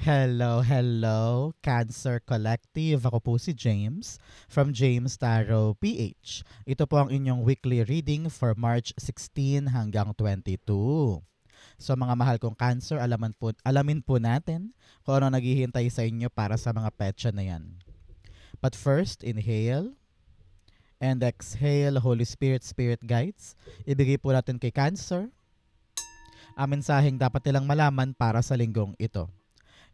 Hello, hello, Cancer Collective. Ako po si James from James Tarot PH. Ito po ang inyong weekly reading for March 16 hanggang 22. So mga mahal kong Cancer, alamin po natin kung ano naghihintay sa inyo para sa mga petsa na yan. But first, inhale and exhale. Holy Spirit, Spirit Guides. Ibigay po natin kay Cancer ang mensaheng dapat nilang malaman para sa linggong ito.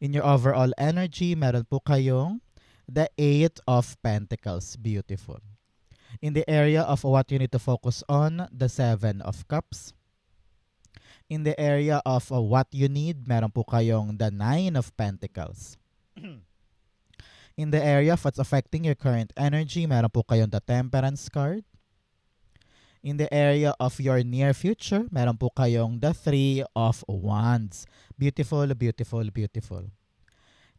In your overall energy, meron po kayong the Eight of Pentacles. Beautiful. In the area of what you need to focus on, the Seven of Cups. In the area of what you need, meron po kayong the Nine of Pentacles. In the area of what's affecting your current energy, meron po kayong the Temperance card. In the area of your near future, meron po kayong the Three of Wands. Beautiful, beautiful, beautiful.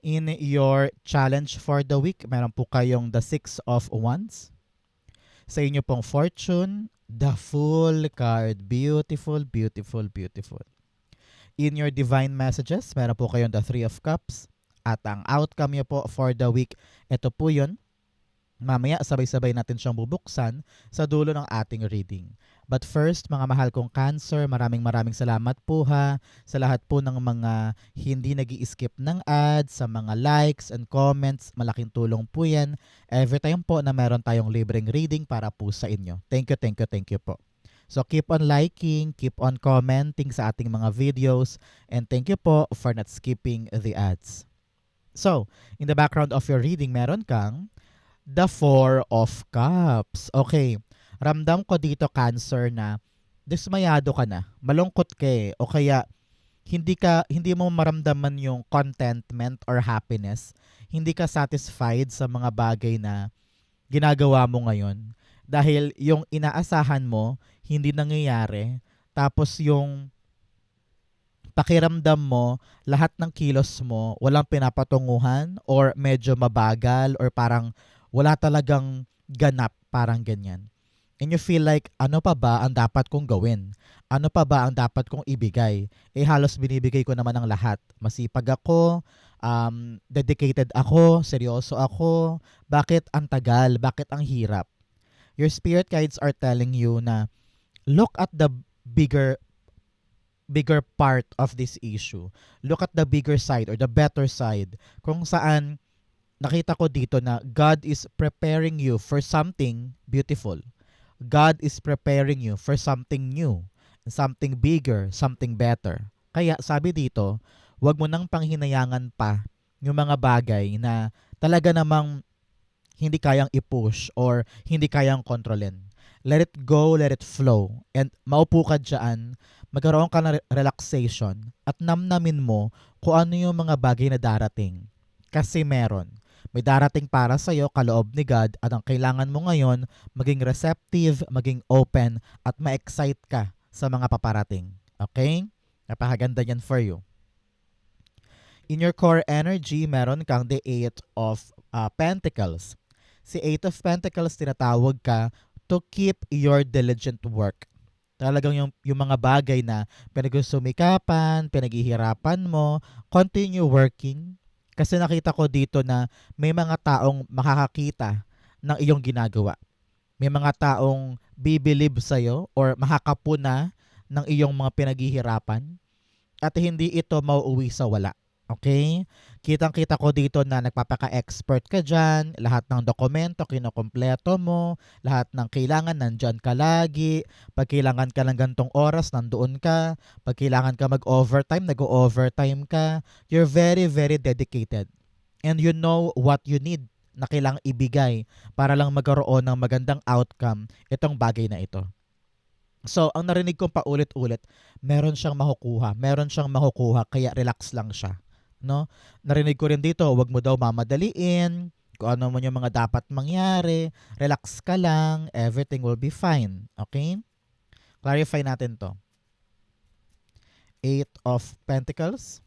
In your challenge for the week, meron po kayong the Six of Wands. Sa inyo pong fortune, the Fool card. Beautiful, beautiful, beautiful. In your divine messages, meron po kayong the Three of Cups. At ang outcome nyo po for the week, ito po yun. Mamaya sabay-sabay natin siyang bubuksan sa dulo ng ating reading. But first, mga mahal kong Cancer, maraming salamat po ha sa lahat po ng mga hindi nag-i-skip ng ads, sa mga likes and comments. Malaking tulong po yan. Every time po na meron tayong libreng reading para po sa inyo. Thank you, thank you, thank you po. So keep on liking, keep on commenting sa ating mga videos, and thank you po for not skipping the ads. So, in the background of your reading, meron kang the Four of Cups. Okay, ramdam ko dito Cancer na dismayado ka na, malungkot ka o kaya hindi mo maramdaman yung contentment or happiness. Hindi ka satisfied sa mga bagay na ginagawa mo ngayon dahil yung inaasahan mo hindi nangyayari, tapos yung pakiramdam mo, lahat ng kilos mo walang pinapatunguhan or medyo mabagal or parang wala talagang ganap, parang ganyan. And you feel like, ano pa ba ang dapat kong gawin? Ano pa ba ang dapat kong ibigay? Halos binibigay ko naman ang lahat. Masipag ako, dedicated ako, seryoso ako. Bakit ang tagal? Bakit ang hirap? Your spirit guides are telling you na look at the bigger part of this issue. Look at the bigger side or the better side. Kung saan nakita ko dito na God is preparing you for something beautiful. God is preparing you for something new, something bigger, something better. Kaya sabi dito, wag mo nang panghinayangan pa yung mga bagay na talaga namang hindi kayang i-push or hindi kayang kontrolin. Let it go, let it flow. And maupo ka dyan, magkaroon ka ng relaxation at namnamin mo kung ano yung mga bagay na darating. Kasi meron. May darating para sa'yo, kaloob ni God, at ang kailangan mo ngayon, maging receptive, maging open, at ma-excite ka sa mga paparating. Okay? Napakaganda yan for you. In your core energy, meron kang the Eight of Pentacles. Si Eight of Pentacles, tinatawag ka to keep your diligent work. Talagang yung mga bagay na pinagsumikapan, pinaghihirapan mo, continue working. Kasi nakita ko dito na may mga taong makakakita ng iyong ginagawa. May mga taong bibilib sa'yo or makakapuna ng iyong mga pinaghihirapan at hindi ito mauuwi sa wala. Okay? Kitang-kita ko dito na nagpapaka-expert ka dyan, lahat ng dokumento kinokompleto mo, lahat ng kailangan nandyan ka lagi, pag kailangan ka ng gantong oras, nandoon ka, pag kailangan ka mag-overtime, nag-overtime ka. You're very, very dedicated. And you know what you need na kailangang ibigay para lang magkaroon ng magandang outcome itong bagay na ito. So, ang narinig kong paulit-ulit, meron siyang makukuha, kaya relax lang siya. No? Narinig ko rin dito, wag mo daw mamadaliin, kung ano mo yung mga dapat mangyari, relax ka lang, everything will be fine. Okay? Clarify natin to. Eight of Pentacles.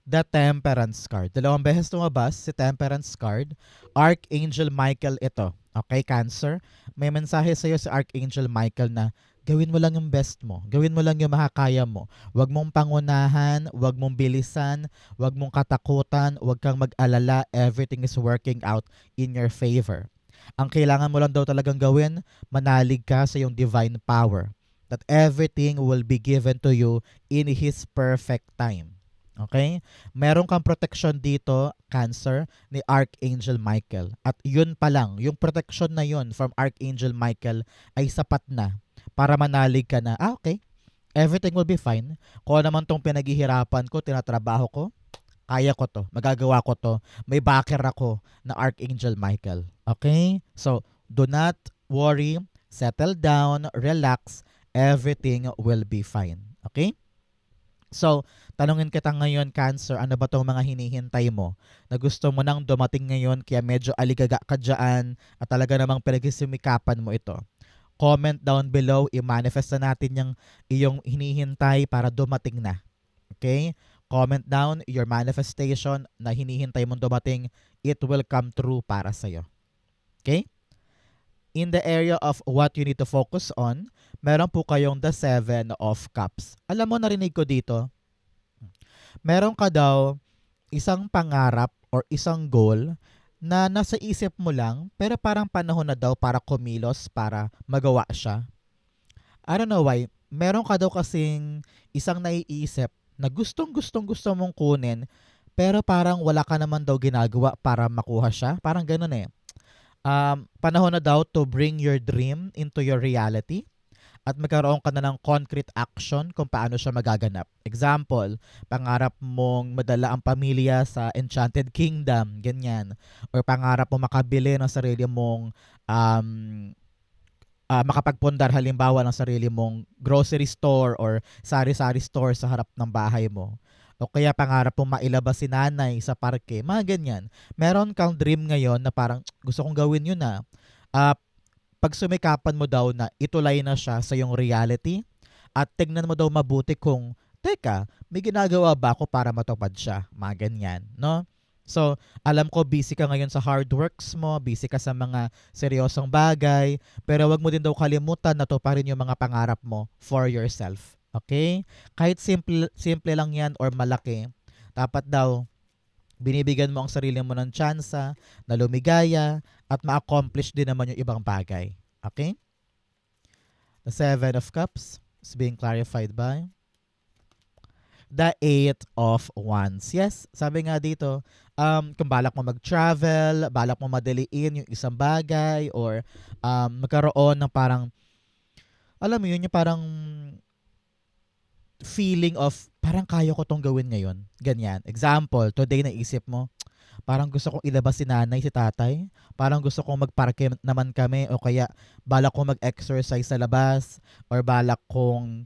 The Temperance card. Dalawang beses tumabas si Temperance card. Archangel Michael ito. Okay, Cancer? May mensahe sa iyo si Archangel Michael na gawin mo lang yung best mo. Gawin mo lang yung makakaya mo. Huwag mong pangunahan, huwag mong bilisan, huwag mong katakutan, huwag kang mag-alala. Everything is working out in your favor. Ang kailangan mo lang daw talagang gawin, manalig ka sa iyong divine power. That everything will be given to you in His perfect time. Okay? Meron kang protection dito, Cancer, ni Archangel Michael. At yun pa lang, yung protection na yun from Archangel Michael ay sapat na para manalig ka na, okay, everything will be fine. Kung ano naman tong pinaghihirapan ko, tinatrabaho ko, kaya ko to, magagawa ko to, may backer ako na Archangel Michael. Okay? So, do not worry, settle down, relax, everything will be fine. Okay? So, tanungin kita ngayon, Cancer, ano ba tong mga hinihintay mo? Na gusto mo nang dumating ngayon kaya medyo aligaga ka dyan at talaga namang pinagsisimikapan mo ito. Comment down below, i-manifest na natin yung iyong hinihintay para dumating na. Okay? Comment down your manifestation na hinihintay mong dumating. It will come true para sa'yo. Okay? In the area of what you need to focus on, meron po kayong the 7 of Cups. Alam mo, narinig ko dito, meron ka daw isang pangarap or isang goal na nasa isip mo lang pero parang panahon na daw para kumilos, para magawa siya. I don't know why. Meron ka daw kasing isang naiisip na gusto mong kunin pero parang wala ka naman daw ginagawa para makuha siya. Parang ganun eh. Panahon na daw to bring your dream into your reality at magkaroon ka na ng concrete action kung paano siya magaganap. Example, pangarap mong madala ang pamilya sa Enchanted Kingdom, ganyan. Or pangarap mo makabili ng sarili mong makapagpundar halimbawa ng sarili mong grocery store or sari-sari store sa harap ng bahay mo. O kaya pangarap mong mailabas si nanay sa parke, mga ganyan. Meron kang dream ngayon na parang gusto kong gawin yun na. Pag sumikapan mo daw na itulay na siya sa iyong reality at tignan mo daw mabuti kung, teka, may ginagawa ba ako para matupad siya? Mga ganyan, no? So, alam ko busy ka ngayon sa hard works mo, busy ka sa mga seryosong bagay, pero wag mo din daw kalimutan na to pa rin yung mga pangarap mo for yourself. Okay? Kahit simple lang yan or malaki, dapat daw binibigyan mo ang sarili mo ng tsansa na lumigaya at ma-accomplish din naman yung ibang bagay. Okay? The 7 of Cups is being clarified by the 8 of Wands. Yes, sabi nga dito, kung balak mo mag-travel, balak mo madaliin yung isang bagay, or magkaroon ng parang, alam mo yun, yung parang feeling of parang kaya ko tong gawin ngayon. Ganyan. Example, today naisip mo, parang gusto kong ilabas si nanay, si tatay. Parang gusto kong magparke naman kami o kaya balak kong mag-exercise sa labas or balak kong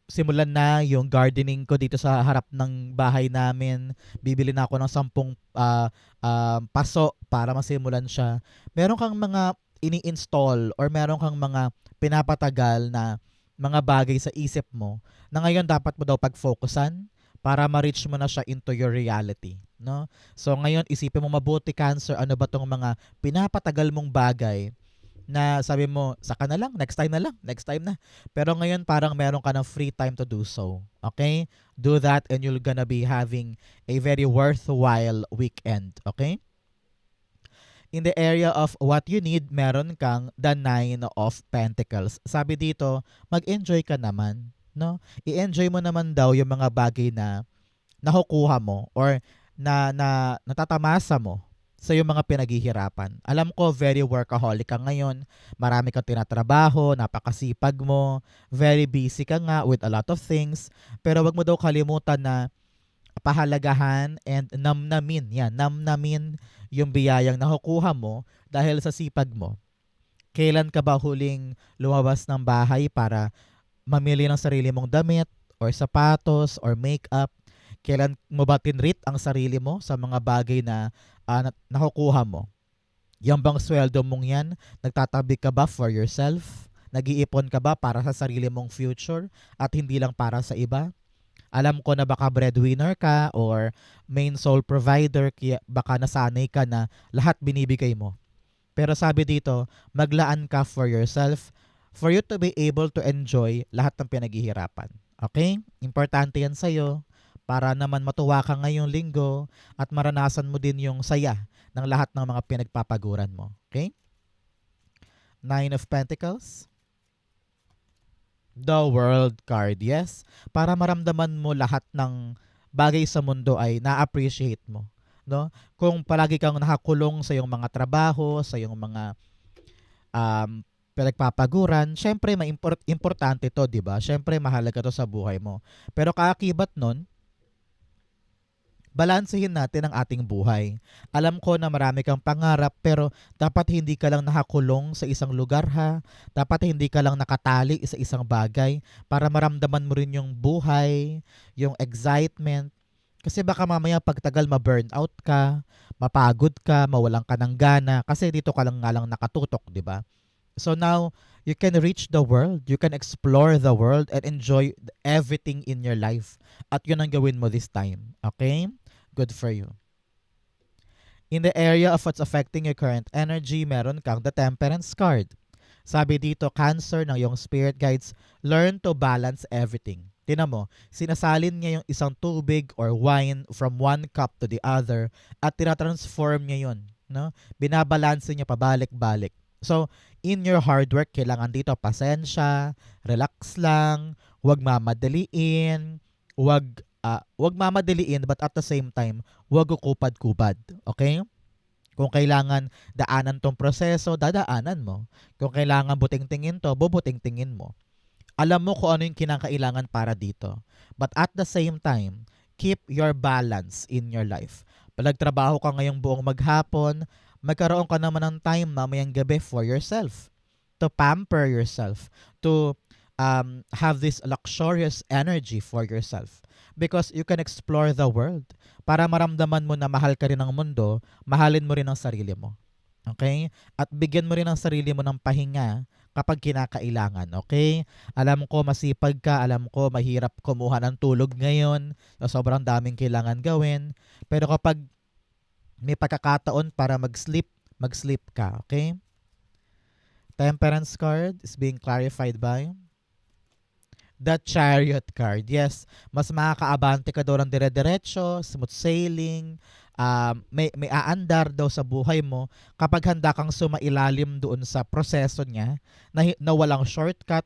simulan na yung gardening ko dito sa harap ng bahay namin. Bibili na ako ng 10 paso para masimulan siya. Meron kang mga ini-install or meron kang mga pinapatagal na mga bagay sa isip mo na ngayon dapat mo daw pag-focusan para ma-reach mo na siya into your reality, no? So ngayon isipin mo mabuti, Cancer, ano ba tong mga pinapatagal mong bagay na sabi mo, saka na lang, next time na. Pero ngayon parang meron ka ng free time to do so. Okay? Do that and you're gonna be having a very worthwhile weekend. Okay? In the area of what you need, meron kang the 9 of Pentacles. Sabi dito, mag-enjoy ka naman, no? I-enjoy mo naman daw yung mga bagay na nakukuha mo or na natatamasa mo sa yung mga pinaghihirapan. Alam ko, very workaholic ka ngayon. Marami kang tinatrabaho, napakasipag mo, very busy ka nga with a lot of things. Pero wag mo daw kalimutan na pahalagahan and namnamin yung biyayang nakukuha mo dahil sa sipag mo. Kailan ka ba huling lumabas ng bahay para mamili ng sarili mong damit or sapatos or makeup? Kailan mo ba tinreat ang sarili mo sa mga bagay na nakukuha mo? Yung bang sweldo mong yan, nagtatabi ka ba for yourself? Nag-iipon ka ba para sa sarili mong future at hindi lang para sa iba? Alam ko na baka breadwinner ka or main sole provider, kaya baka nasanay ka na lahat binibigay mo. Pero sabi dito, maglaan ka for yourself, for you to be able to enjoy lahat ng pinaghihirapan. Okay? Importante yan sa'yo para naman matuwa ka ngayong linggo at maranasan mo din yung saya ng lahat ng mga pinagpapaguran mo. Okay? Nine of Pentacles. The World card, yes. Para maramdaman mo lahat ng bagay sa mundo ay na-appreciate mo. No? Kung palagi kang nakakulong sa iyong mga trabaho, sa iyong mga pinagpapaguran, syempre importante to, di ba? Syempre mahalaga to sa buhay mo. Pero kaakibat nun, balansehin natin ang ating buhay. Alam ko na marami kang pangarap pero dapat hindi ka lang nakakulong sa isang lugar ha. Dapat hindi ka lang nakatali sa isang bagay para maramdaman mo rin yung buhay, yung excitement. Kasi baka mamaya pagtagal ma-burnout ka, mapagod ka, mawalan ka ng gana kasi dito ka lang nga lang nakatutok, di ba? So now, you can reach the world, you can explore the world and enjoy everything in your life. At yun ang gawin mo this time. Okay? Good for you. In the area of what's affecting your current energy, meron kang the Temperance card. Sabi dito, Cancer, ng iyong spirit guides, learn to balance everything. Tingnan mo, sinasalin niya yung isang tubig or wine from one cup to the other at tinatransform niya yun. No? Binabalanse niya pabalik-balik. So, in your hard work, kailangan dito pasensya, relax lang, huwag mamadaliin, huwag mamadaliin but at the same time, huwag ukupad-kupad. Okay? Kung kailangan daanan tong proseso, dadaanan mo. Kung kailangan buting-tingin to, bubuting-tingin mo. Alam mo kung ano yung kinakailangan para dito. But at the same time, keep your balance in your life. Pag nagtrabaho ka ngayong buong maghapon, magkaroon ka naman ng time mamayang gabi for yourself. To pamper yourself. To have this luxurious energy for yourself. Because you can explore the world. Para maramdaman mo na mahal ka rin ng mundo, mahalin mo rin ang sarili mo. Okay? At bigyan mo rin ang sarili mo ng pahinga kapag kinakailangan. Okay? Alam ko masipag ka, alam ko mahirap kumuha ng tulog ngayon, sobrang daming kailangan gawin. Pero kapag may pagkakataon para mag-sleep ka. Okay? Temperance card is being clarified by the Chariot card. Yes, mas makakaabante ka daw ng dire-diretso, smooth sailing, may aandar daw sa buhay mo kapag handa kang sumailalim doon sa proseso niya na walang shortcut,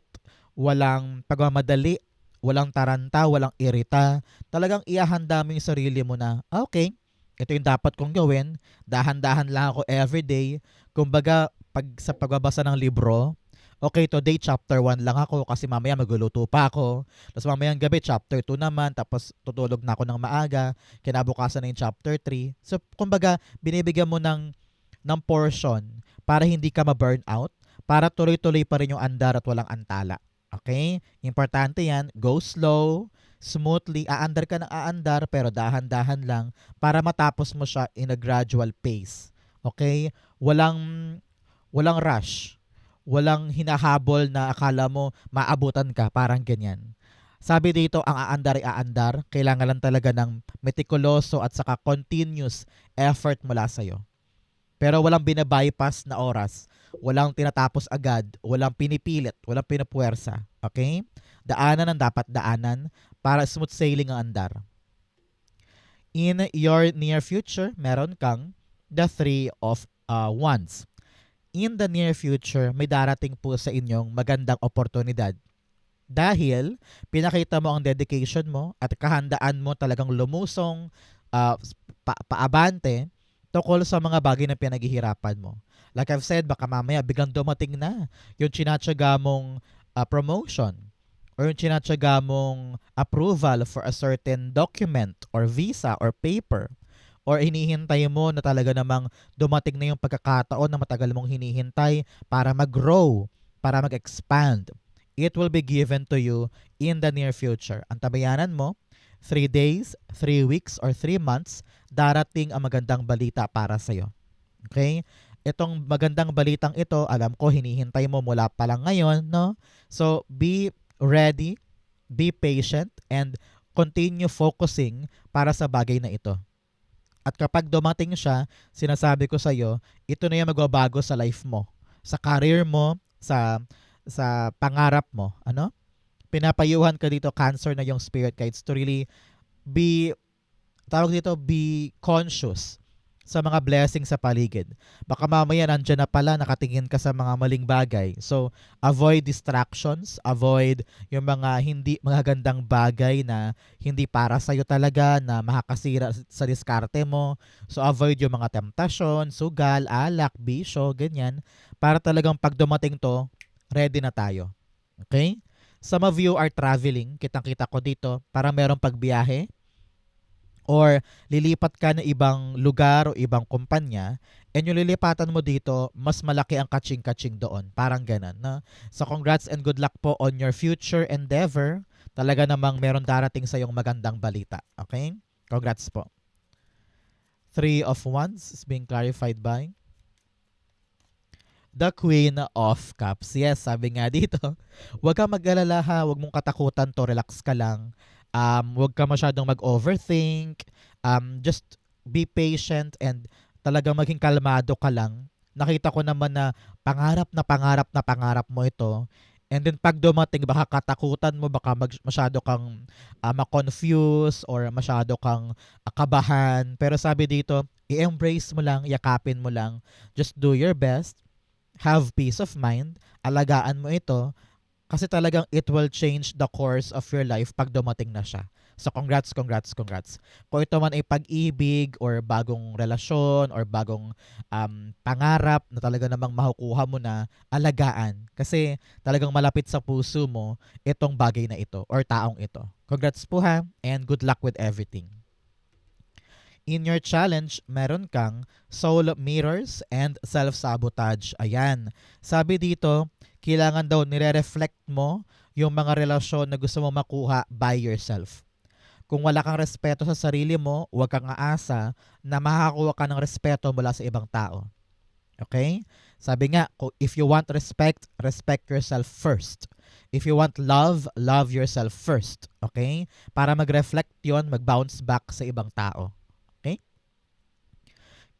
walang pagmamadali, walang taranta, walang irita. Talagang iahanda mo yung sarili mo na, okay, ito yung dapat kong gawin, dahan-dahan lang ako everyday. Kumbaga, sa pagbabasa ng libro, okay, today chapter 1 lang ako kasi mamaya magluluto pa ako. Tapos mamayang gabi chapter 2 naman, tapos tutulog na ako ng maaga, kinabukasan na yung chapter 3. So, kumbaga, binibigyan mo ng portion para hindi ka ma-burn out, para tuloy-tuloy pa rin yung andar at walang antala. Okay? Importante yan, go slow, smoothly, aandar ka ng aandar pero dahan-dahan lang para matapos mo siya in a gradual pace. Okay? Walang rush. Walang hinahabol na akala mo maabutan ka, parang ganyan. Sabi dito, ang aandar ay aandar, kailangan lang talaga ng meticuloso at saka continuous effort mula sa'yo. Pero walang binabypass na oras, walang tinatapos agad, walang pinipilit, walang pinapuwersa. Okay? Daanan ang dapat daanan para smooth sailing ang andar. In your near future, meron kang the Three of Wands. In the near future, may darating po sa inyong magandang oportunidad. Dahil pinakita mo ang dedication mo at kahandaan mo talagang lumusong paabante tungkol sa mga bagay na pinaghihirapan mo. Like I've said, baka mamaya biglang dumating na yung tinatsaga mong promotion or yung tinatsaga mong approval for a certain document or visa or paper. Or hinihintay mo na talaga namang dumating na yung pagkakataon na matagal mong hinihintay para mag-grow, para mag-expand. It will be given to you in the near future. Ang tabayanan mo, 3 days, 3 weeks, or 3 months, darating ang magandang balita para sa'yo. Okay? Itong magandang balitang ito, alam ko, hinihintay mo mula pa lang ngayon, no? So, be ready, be patient, and continue focusing para sa bagay na ito. At kapag dumating siya, sinasabi ko sa iyo, ito na yung magbabago sa life mo, sa career mo, sa sa pangarap mo, ano? Pinapayuhan ka dito, Cancer, na yung spirit guides to really be, tawag dito, be conscious sa mga blessings sa paligid. Baka mamaya nandyan na pala, nakatingin ka sa mga maling bagay. So, avoid distractions, avoid yung mga hindi magagandang bagay na hindi para sa'yo talaga, na makakasira sa diskarte mo. So, avoid yung mga temptasyon, sugal, alak, bisyo, ganyan. Para talagang pag dumating to, ready na tayo. Okay? Some of you are traveling, kitang-kita ko dito, para merong pagbiyahe or lilipat ka ng ibang lugar o ibang kumpanya, and yung lilipatan mo dito, mas malaki ang kaching-kaching doon. Parang ganun. No? So congrats and good luck po on your future endeavor. Talaga namang meron darating sa yung magandang balita. Okay? Congrats po. Three of Wands is being clarified by the Queen of Cups. Yes, sabi nga dito, huwag kang mag-alala ha, huwag mong katakutan to, relax ka lang. Huwag ka masyadong mag-overthink. Just be patient and talagang maging kalmado ka lang. Nakita ko naman na pangarap na pangarap na pangarap mo ito. And then pag dumating, baka katakutan mo, baka masyado kang ma-confuse or masyado kang kabahan. Pero sabi dito, i-embrace mo lang, yakapin mo lang. Just do your best, have peace of mind, alagaan mo ito, kasi talagang it will change the course of your life pag dumating na siya. So congrats, congrats, congrats. Kung ito man ay pag-ibig or bagong relasyon or bagong pangarap na talaga namang makukuha mo na, alagaan. Kasi talagang malapit sa puso mo itong bagay na ito or taong ito. Congrats po ha, and good luck with everything. In your challenge, meron kang soul mirrors and self-sabotage. Ayan. Sabi dito, kailangan daw nire-reflect mo yung mga relasyon na gusto mo makuha by yourself. Kung wala kang respeto sa sarili mo, huwag kang aasa na makakakuha ka ng respeto mula sa ibang tao. Okay? Sabi nga, if you want respect, respect yourself first. If you want love, love yourself first. Okay? Para mag-reflect yon, mag-bounce back sa ibang tao. Okay?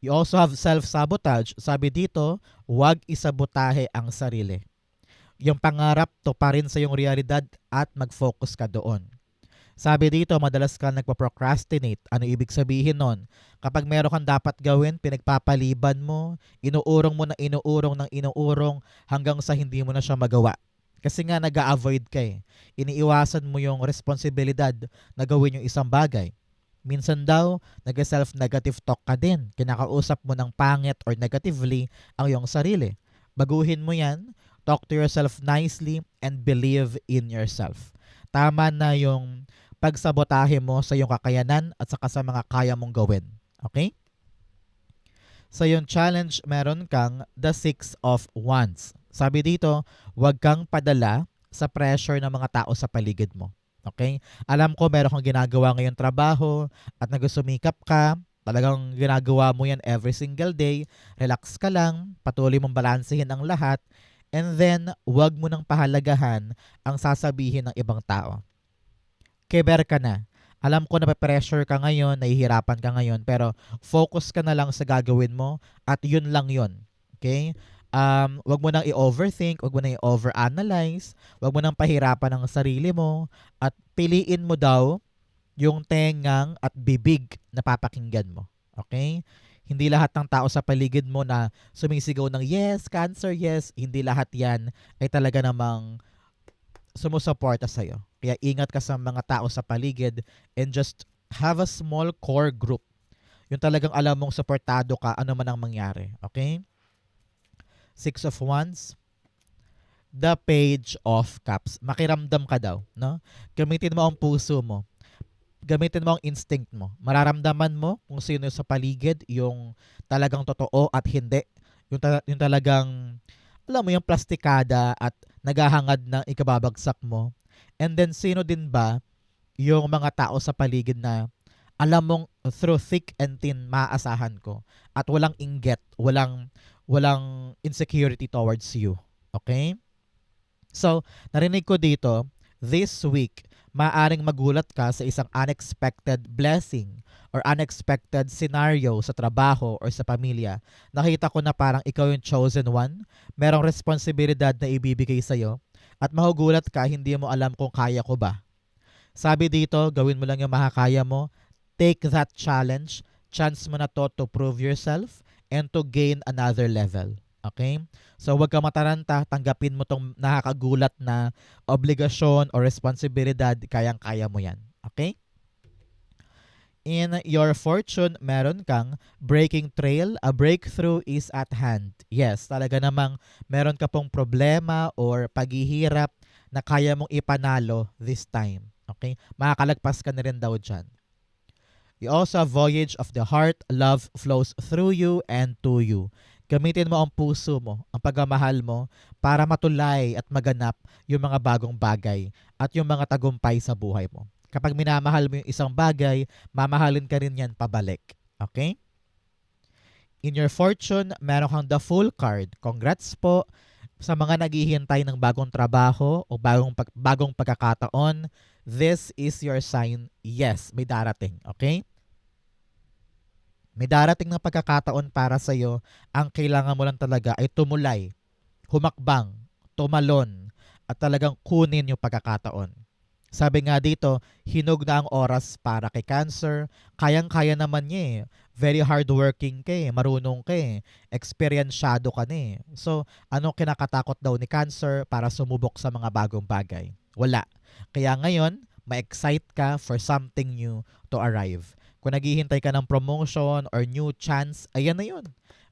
You also have self-sabotage. Sabi dito, huwag isabotahe ang sarili. Yung pangarap, to pa rin sa yung realidad at mag-focus ka doon. Sabi dito, madalas ka nagpa-procrastinate. Ano ibig sabihin nun? Kapag meron kang dapat gawin, pinagpapaliban mo, inuurong mo na inuurong ng inuurong hanggang sa hindi mo na siya magawa. Kasi nga nag-a-avoid ka eh. Iniiwasan mo yung responsibilidad na gawin yung isang bagay. Minsan daw, nag-self-negative talk ka din. Kinakausap mo ng pangit or negatively ang iyong sarili. Baguhin mo yan, talk to yourself nicely, and believe in yourself. Tama na yung pagsabotahe mo sa iyong kakayanan at saka sa mga kaya mong gawin. Okay? Sa iyong challenge, meron kang the Six of Wands. Sabi dito, huwag kang padala sa pressure ng mga tao sa paligid mo. Okay? Alam ko meron kang ginagawa ngayong trabaho at nagsusumikap ka. Talagang ginagawa mo yan every single day. Relax ka lang, patuloy mong balansehin ang lahat. And then, huwag mo nang pahalagahan ang sasabihin ng ibang tao. Keber ka na. Alam ko na pressure ka ngayon, nahihirapan ka ngayon, pero focus ka na lang sa gagawin mo at yun lang yun. Okay? Wag mo nang i-overthink, wag mo nang i-overanalyze, wag mo nang pahirapan ang sarili mo, at piliin mo daw yung tengang at bibig na papakinggan mo. Okay? Hindi lahat ng tao sa paligid mo na sumisigaw ng yes, Cancer, yes, hindi lahat yan ay talaga namang sumusuporta sa'yo. Kaya ingat ka sa mga tao sa paligid and just have a small core group. Yung talagang alam mong suportado ka, ano man ang mangyari. Okay? Six of Wands. The Page of Cups. Makiramdam ka daw. No? Gamitin mo ang puso mo. Gamitin mo ang instinct mo. Mararamdaman mo kung sino sa paligid, yung talagang totoo at hindi. Yung talagang, alam mo, yung plastikada at naghahangad na ikababagsak mo. And then, sino din ba yung mga tao sa paligid na alam mong through thick and thin maaasahan ko at walang inggit, walang insecurity towards you. Okay? So, narinig ko dito, this week, Maaaring magulat ka sa isang unexpected blessing or unexpected scenario sa trabaho or sa pamilya. Nakita ko na parang ikaw yung chosen one, merong responsibilidad na ibibigay sa'yo, at mahugulat ka, hindi mo alam kung kaya ko ba. Sabi dito, gawin mo lang yung makakaya mo. Take that challenge. Chance mo na to prove yourself and to gain another level. Okay? So huwag ka mataranta, tanggapin mo tong nakakagulat na obligasyon o responsibilidad, kayang-kaya mo yan. Okay? In your fortune, meron kang breaking trail. A breakthrough is at hand. Yes, talaga namang meron ka pong problema or paghihirap na kaya mong ipanalo this time. Okay? Makakalagpas ka na rin daw dyan. You also have voyage of the heart. Love flows through you and to you. Gamitin mo ang puso mo, ang pagmamahal mo, para matulay at maganap yung mga bagong bagay at yung mga tagumpay sa buhay mo. Kapag minamahal mo yung isang bagay, mamahalin ka rin yan pabalik. Okay? In your fortune, meron kang the Fool card. Congrats po sa mga naghihintay ng bagong trabaho o bagong pagkakataon. This is your sign. Yes, may darating. Okay? May darating na pagkakataon para sa'yo. Ang kailangan mo lang talaga ay tumulay, humakbang, tumalon, at talagang kunin yung pagkakataon. Sabi nga dito, hinog na ang oras para kay Cancer. Kayang-kaya naman niya eh. Very hardworking ka eh. Marunong ka eh. Experyensyado ka na eh. So, anong kinakatakot daw ni Cancer para sumubok sa mga bagong bagay? Wala. Kaya ngayon, ma-excite ka for something new to arrive. Kung naghihintay ka ng promotion or new chance, ayan na yun.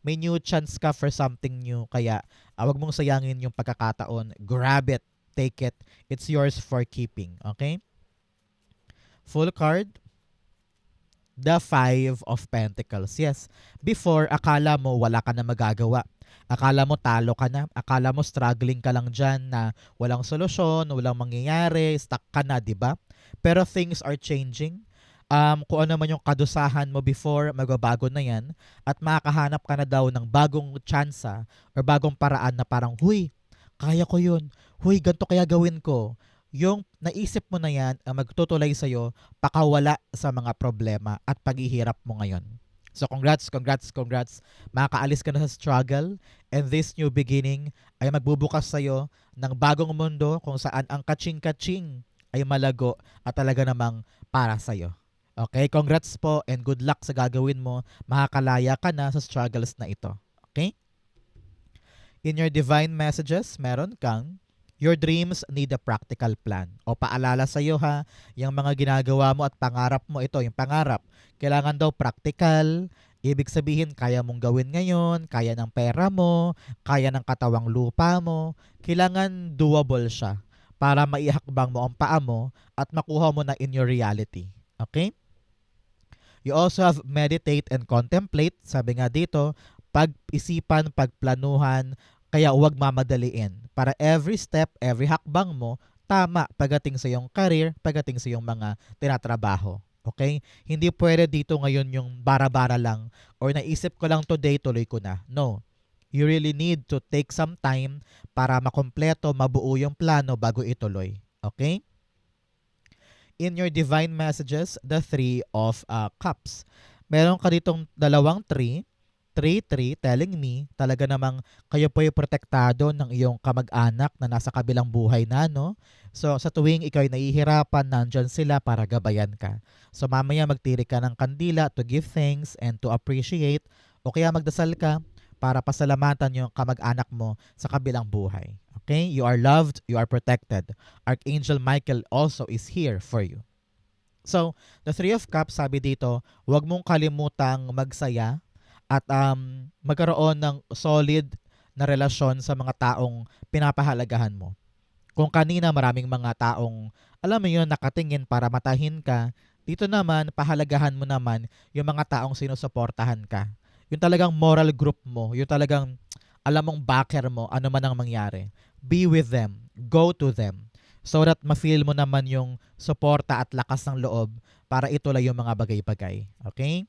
May new chance ka for something new. Kaya, wag mong sayangin yung pagkakataon. Grab it. Take it. It's yours for keeping. Okay? Full card. The Five of Pentacles. Yes. Before, akala mo wala ka na magagawa. Akala mo talo ka na. Akala mo struggling ka lang dyan na walang solusyon, walang mangyayari, stuck ka na, di ba? Pero things are changing. Kung ano man yung kadusahan mo before, magbabago na yan. At makakahanap ka na daw ng bagong tsansa or bagong paraan na parang, huy, kaya ko yun. Huy, ganito kaya gawin ko. Yung naisip mo na yan ang magtutulay sa'yo, pakawala sa mga problema at paghihirap mo ngayon. So congrats, congrats, congrats. Makakaalis ka na sa struggle, and this new beginning ay magbubukas sa'yo ng bagong mundo kung saan ang kaching-kaching ay malago at talaga namang para sa'yo. Okay, congrats po and good luck sa gagawin mo. Makakalaya ka na sa struggles na ito. Okay? In your divine messages, meron kang your dreams need a practical plan. O paalala sa iyo ha, yung mga ginagawa mo at pangarap mo, ito yung pangarap, kailangan daw practical. Ibig sabihin, kaya mong gawin ngayon, kaya ng pera mo, kaya ng katawang lupa mo. Kailangan doable siya para maihakbang mo ang paa mo at makuha mo na in your reality. Okay? You also have meditate and contemplate. Sabi nga dito, pag-isipan, pagplanuhan, kaya huwag mamadaliin. Para every step, every hakbang mo, tama pagdating sa iyong career, pagdating sa iyong mga tinatrabaho. Okay? Hindi pwede dito ngayon yung bara-bara lang or naisip ko lang today, tuloy ko na. No. You really need to take some time para makompleto, mabuo yung plano bago ituloy. Okay? In your divine messages, the Three of Cups. Meron ka ditong dalawang three, 3-3, telling me talaga namang kayo po yung protektado ng iyong kamag-anak na nasa kabilang buhay na, no? So, sa tuwing ikaw ay nahihirapan, nandyan sila para gabayan ka. So, mamaya magtiri ka ng kandila to give thanks and to appreciate, o kaya magdasal ka para pasalamatan yung kamag-anak mo sa kabilang buhay. Okay? You are loved, you are protected. Archangel Michael also is here for you. So, the Three of Cups, sabi dito, huwag mong kalimutang magsaya at magkaroon ng solid na relasyon sa mga taong pinapahalagahan mo. Kung kanina maraming mga taong, alam mo yun, nakatingin para matahin ka, dito naman, pahalagahan mo naman yung mga taong sinusuportahan ka. Yung talagang moral group mo, yung talagang alam mong backer mo, ano man ang mangyari. Be with them. Go to them. So that ma-feel mo naman yung suporta at lakas ng loob para ituloy yung mga bagay-bagay. Okay?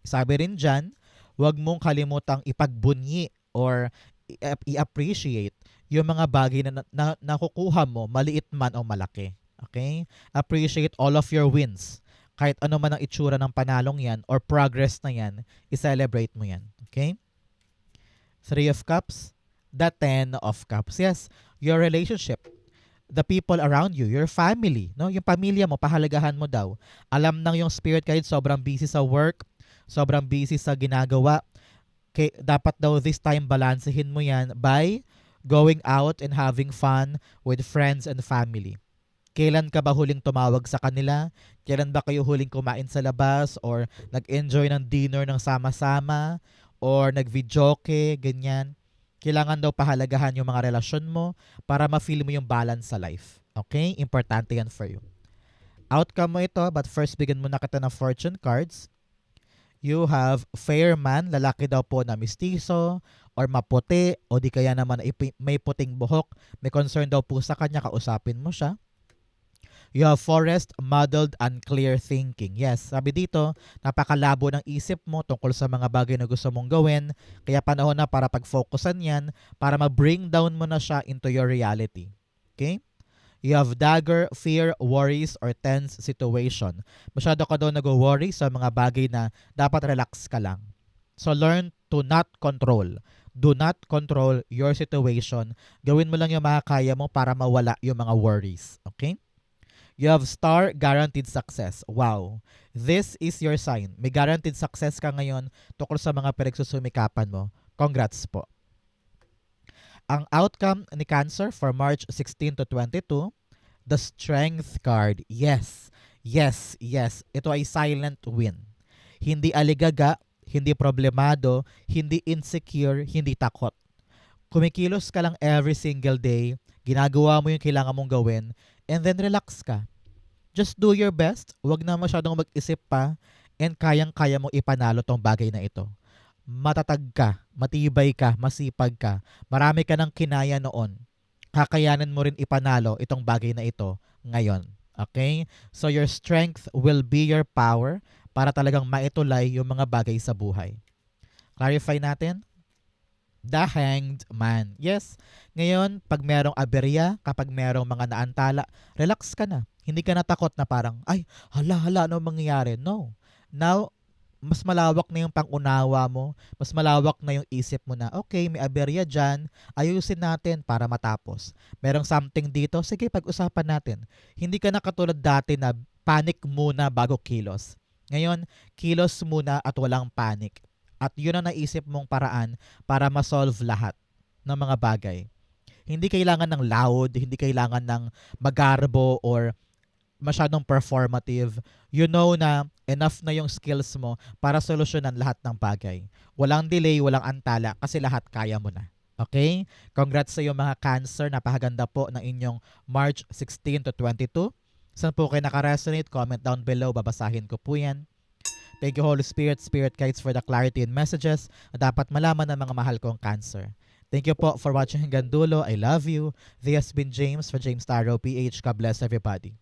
Sabi rin dyan, huwag mong kalimutang ipagbunyi or i-appreciate yung mga bagay na nakukuha mo, maliit man o malaki. Okay? Appreciate all of your wins. Kahit ano man ang itsura ng panalong yan or progress na yan, i-celebrate mo yan. Okay? Three of Cups, the Ten of Cups. Yes, your relationship, the people around you, your family, no? Yung pamilya mo, pahalagahan mo daw. Alam ng yung spirit kahit sobrang busy sa work, sobrang busy sa ginagawa, dapat daw this time balansehin mo yan by going out and having fun with friends and family. Kailan ka ba huling tumawag sa kanila? Kailan ba kayo huling kumain sa labas or nag-enjoy ng dinner ng sama-sama or nag-videoke, ganyan? Kailangan daw pahalagahan yung mga relasyon mo para ma-feel mo yung balance sa life. Okay? Importante yan for you. Outcome mo ito, but first bigyan mo na kita ng fortune cards. You have fair man, lalaki daw po na mistiso or maputi o di kaya naman may puting buhok. May concern daw po sa kanya, kausapin mo siya. You have forest, muddled, unclear thinking. Yes, sabi dito, napakalabo ng isip mo tungkol sa mga bagay na gusto mong gawin. Kaya panahon na para pag-focusan yan, para ma-bring down mo na siya into your reality. Okay? You have dagger, fear, worries, or tense situation. Masyado ka daw nag-worry sa mga bagay na dapat relax ka lang. So learn to not control. Do not control your situation. Gawin mo lang yung makakaya mo para mawala yung mga worries. Okay? You have star, guaranteed success. Wow. This is your sign. May guaranteed success ka ngayon tungkol sa mga pinagsusumikapan mo. Congrats po. Ang outcome ni Cancer for March 16 to 22, the Strength card. Yes. Yes. Yes. Ito ay silent win. Hindi aligaga, hindi problemado, hindi insecure, hindi takot. Kumikilos ka lang every single day, ginagawa mo yung kailangan mong gawin, and then relax ka. Just do your best, wag na masyadong mag-isip pa, and kayang-kaya mo ipanalo tong bagay na ito. Matatag ka, matibay ka, masipag ka, marami ka ng kinaya noon. Kakayanin mo rin ipanalo itong bagay na ito ngayon. Okay? So your strength will be your power para talagang maitulay yung mga bagay sa buhay. Clarify natin? The Hanged Man. Yes, ngayon, pag merong aberya, kapag merong mga naantala, relax ka na. Hindi ka natakot na parang, ay, hala, ano mangyayari? No. Now, mas malawak na yung pangunawa mo, mas malawak na yung isip mo na, okay, may aberya dyan, ayusin natin para matapos. Merong something dito, sige, pag-usapan natin. Hindi ka na katulad dati na panic muna bago kilos. Ngayon, kilos muna at walang panic. At yun ang naisip mong paraan para ma-solve lahat ng mga bagay. Hindi kailangan ng loud, hindi kailangan ng magarbo or masyadong performative. You know na enough na yung skills mo para solusyonan lahat ng bagay. Walang delay, walang antala kasi lahat kaya mo na. Okay? Congrats sa iyo mga Cancer. Napakaganda po ng inyong March 16 to 22. Saan po kayo nakaresonate? Comment down below. Babasahin ko po yan. Thank you, Holy Spirit, Spirit Guides, for the clarity and messages na dapat malaman ng mga mahal kong Cancer. Thank you po for watching hanggang dulo. I love you. This has been James for James Taro PH. God bless everybody.